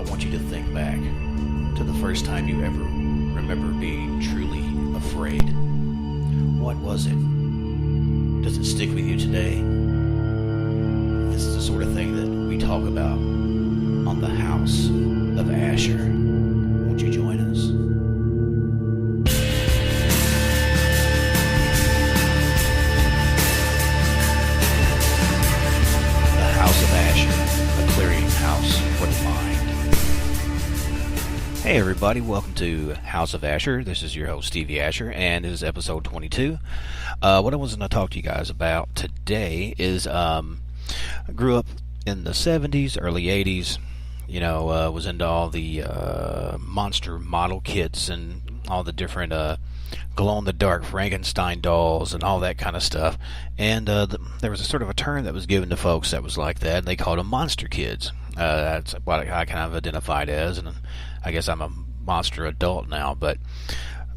want you to think back to the first time you ever remember being truly afraid. What was it? Does it stick with you today? This is the sort of thing that we talk about on the House of Asher. Won't you join us? The House of Asher, a clearinghouse for the mind. Hey everybody, welcome to House of Asher. This is your host Stevie Asher, and this is episode 22. What I was going to talk to you guys about today is I grew up in the 70s, early 80s. Was into all the monster model kits and all the different glow-in-the-dark Frankenstein dolls and all that kind of stuff. And there was a sort of a term that was given to folks that was like that, and they called them monster kids. That's what I kind of identified as, and I guess I'm a monster adult now. But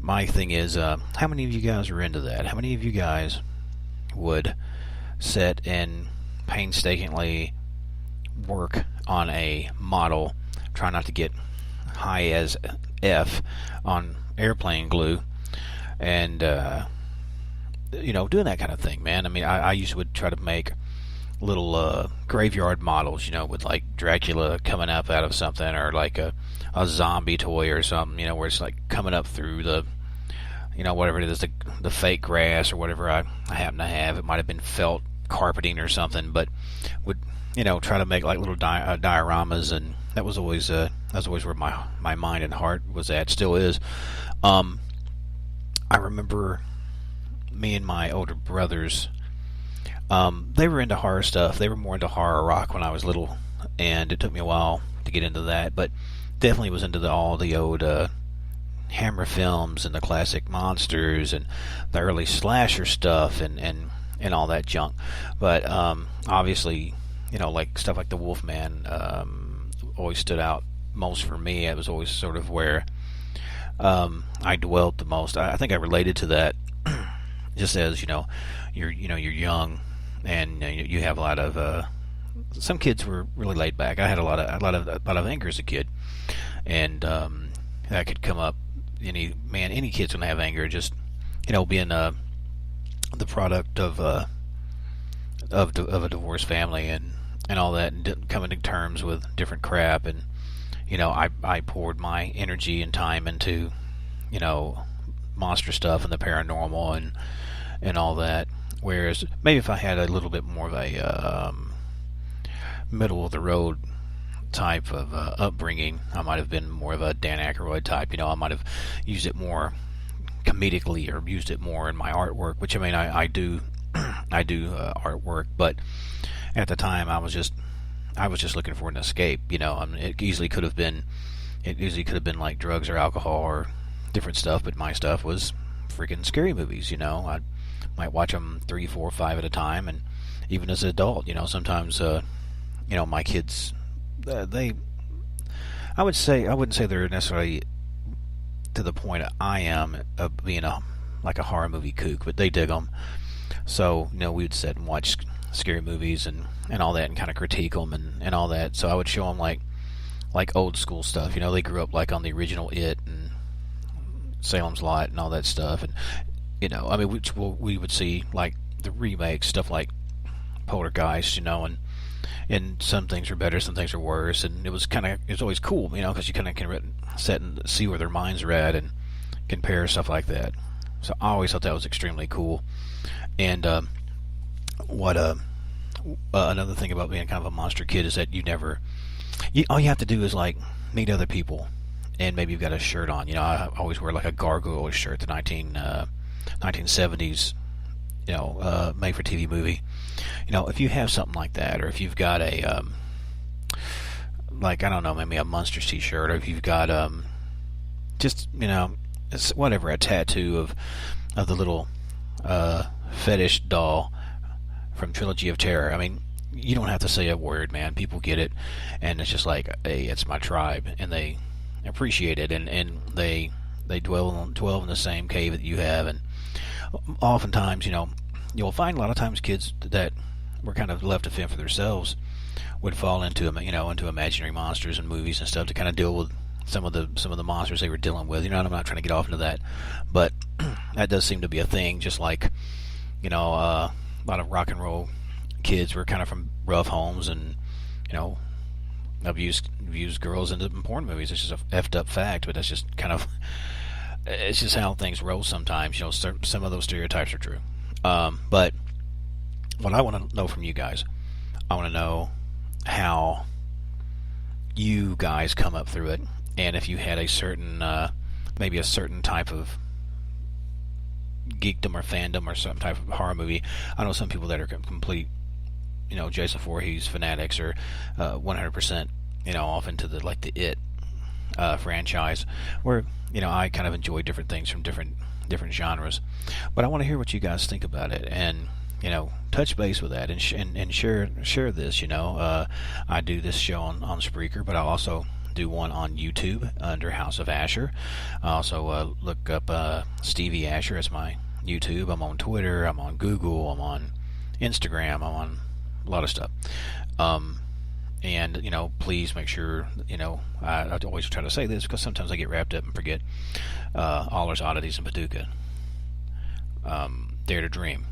my thing is, how many of you guys are into that? How many of you guys would sit and painstakingly work on a model, try not to get high as F on airplane glue, and doing that kind of thing, man? I mean, I used to try to make little graveyard models, with like Dracula coming up out of something, or like a zombie toy or something, where it's like coming up through the, whatever it is, the fake grass or whatever I happen to have. It might have been felt carpeting or something, but would try to make like little dioramas, and that was always where my mind and heart was at, still is. I remember me and my older brothers, they were into horror stuff. They were more into horror rock when I was little, and it took me a while to get into that, but definitely was into all the old Hammer films and the classic monsters and the early slasher stuff and all that junk. But obviously, like stuff like the Wolfman always stood out most for me. It was always sort of where I dwelt the most. I think I related to that just as you're young, and you have a lot of some kids were really laid back. I had a lot of anger as a kid, and that could come up. Any kid's gonna have anger. Just being the product of a divorced family and all that, and coming to terms with different crap, and I poured my energy and time into monster stuff and the paranormal and all that. Whereas maybe if I had a little bit more of a middle of the road type of upbringing, I might have been more of a Dan Aykroyd type. I might have used it more comedically, or used it more in my artwork, which I do I do artwork, but at the time I was just looking for an escape. It easily could have been like drugs or alcohol or different stuff, but my stuff was freaking scary movies. I might watch them 3, 4, 5 at a time, and even as an adult, sometimes my kids, I wouldn't say they're necessarily to the point I am of being like a horror movie kook, but they dig them. So we would sit and watch scary movies and all that, and kind of critique them and all that. So I would show them like old school stuff. They grew up like on the original It and Salem's Lot and all that stuff, and which we would see like the remake stuff like Poltergeist, and some things are better, some things are worse, and it was always cool, because you kind of can sit and see where their minds are at and compare stuff like that. So I always thought that was extremely cool. And another thing about being kind of a monster kid is that all you have to do is like meet other people, and maybe you've got a shirt on. I always wear like a gargoyle shirt, the 1970s, made for TV movie. If you have something like that, or if you've got a like, I don't know, maybe a Munsters t-shirt, or if you've got just whatever, a tattoo of the little fetish doll from Trilogy of Terror. I mean, you don't have to say a word, man. People get it, and it's just like, hey, it's my tribe, and they appreciate it, and they dwell in the same cave that you have. And oftentimes, you'll find a lot of times kids that were kind of left to fend for themselves, would fall into into imaginary monsters and movies and stuff to kind of deal with some of the monsters they were dealing with. I'm not trying to get off into that, but that does seem to be a thing. Just like a lot of rock and roll kids were kind of from rough homes and abused girls into porn movies. It's just a effed up fact, but that's just kind of it's just how things roll sometimes. Some of those stereotypes are true. But what I want to know from you guys, I want to know how you guys come up through it, and if you had a certain maybe a certain type of geekdom or fandom or some type of horror movie. I know some people that are complete Jason Voorhees fanatics, or 100% off into the It franchise, where I kind of enjoy different things from different genres. But I want to hear what you guys think about it, and touch base with that, and share this. I do this show on Spreaker, but I also do one on YouTube under House of Asher. I also look up Stevie Asher as my YouTube. I'm on Twitter, I'm on Google, I'm on Instagram, I'm on a lot of stuff. And please make sure, I always try to say this because sometimes I get wrapped up and forget. Allers, Oddities, and Paducah, Dare to Dream,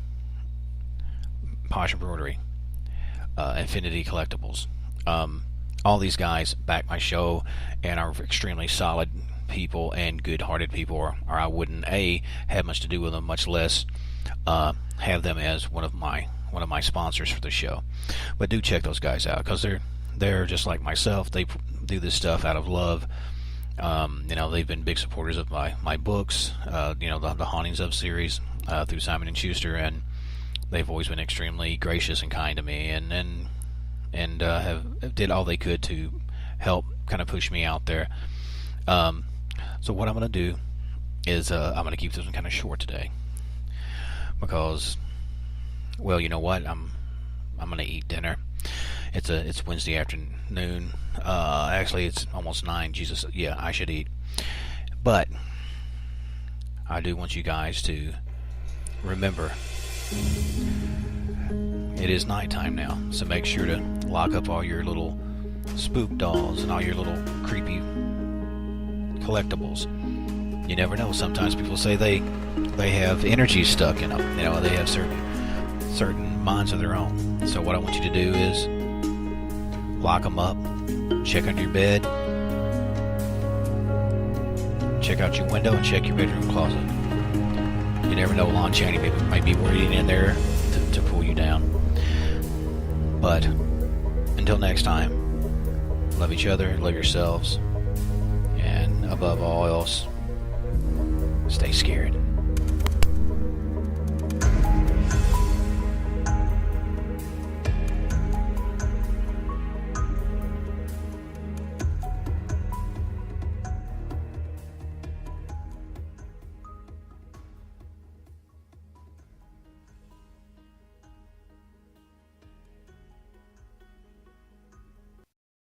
Posh Embroidery, Infinity Collectibles. All these guys back my show and are extremely solid people and good-hearted people, or I wouldn't have much to do with them, much less have them as one of my sponsors for the show. But do check those guys out, because they're just like myself. They do this stuff out of love. They've been big supporters of my books, the Hauntings of series through Simon & Schuster, and they've always been extremely gracious and kind to me, and have did all they could to help kind of push me out there. So what I'm going to do is I'm going to keep this one kind of short today, because, well, you know what? I'm going to eat dinner. It's Wednesday afternoon. Actually, it's almost 9. Jesus, yeah, I should eat. But I do want you guys to remember, it is nighttime now, so make sure to lock up all your little spook dolls and all your little creepy collectibles. You never know. Sometimes people say they have energy stuck in them. They have certain minds of their own. So what I want you to do is lock them up, check under your bed, check out your window, and check your bedroom closet. You never know. Lon Chaney might be waiting in there to pull you down. But until next time, love each other, love yourselves, and above all else, stay scared.